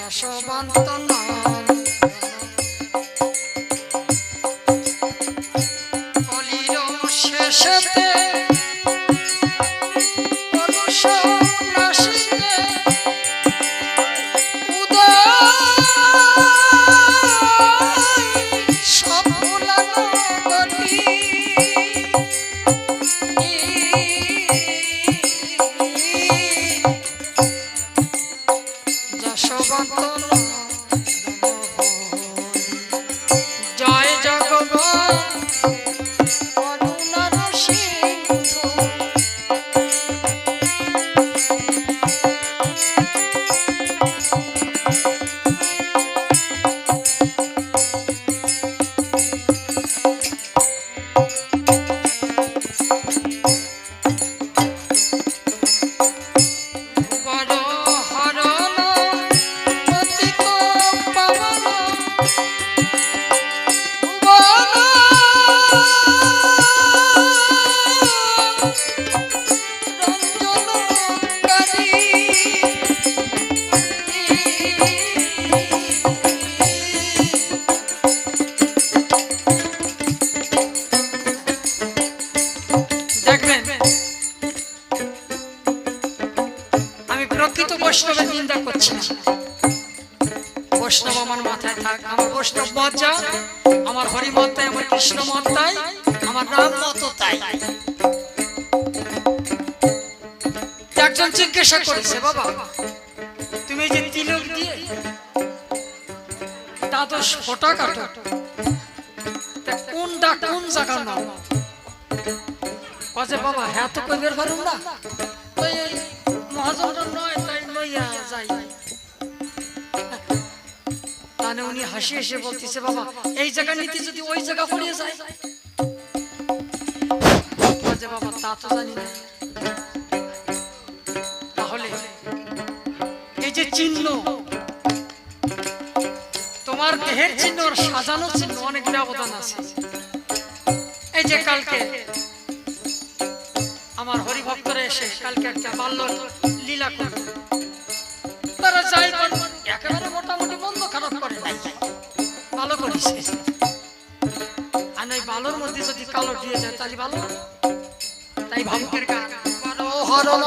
যশবন্ত নাম কলির শেষেতে বৈষ্ণবের নিন্দা করছি না। বৈষ্ণব আমার মাথায় থাক, আমার বৈষ্ণব মত যা, আমার হরি মত তাই, আমার কৃষ্ণ মত তাই, আমার রাম মত তাই। একজন জিজ্ঞাসা করেছে, বাবা তুমি যে তিলক দিয়ে দ্বাদশ ফোঁটা কাটো, কোনটা কোন জায়গার নাম? কাজে বাবা হ্যাঁ তো কইবের পারুম না, তো এই মহাজন নয় তাই লইয়া যাই। তাহলে উনি হাসি হেসে বলতেছে, বাবা এই জায়গা নিতে যদি ওই জায়গা পড়িয়ে যায়। কাজে বাবা তা তো জানি না। তাহলে এই যে চিহ্ন, তোমার দেহের চিহ্ন আর সাজানো চিহ্ন অনেক ব্যবধান আছে। এই যে কালকে আমার হরিভক্তরা এসে কালকে একটা বাল্য লীলা করল, তারা যাই একেবারে মোটামুটি মন্দ খারাপ করে নাই, ভালো করেছে। আর ওই ভালোর মধ্যে যদি কালো দিয়ে যায় তাহলে ভালো, তাই ভাবুকের গান হরণ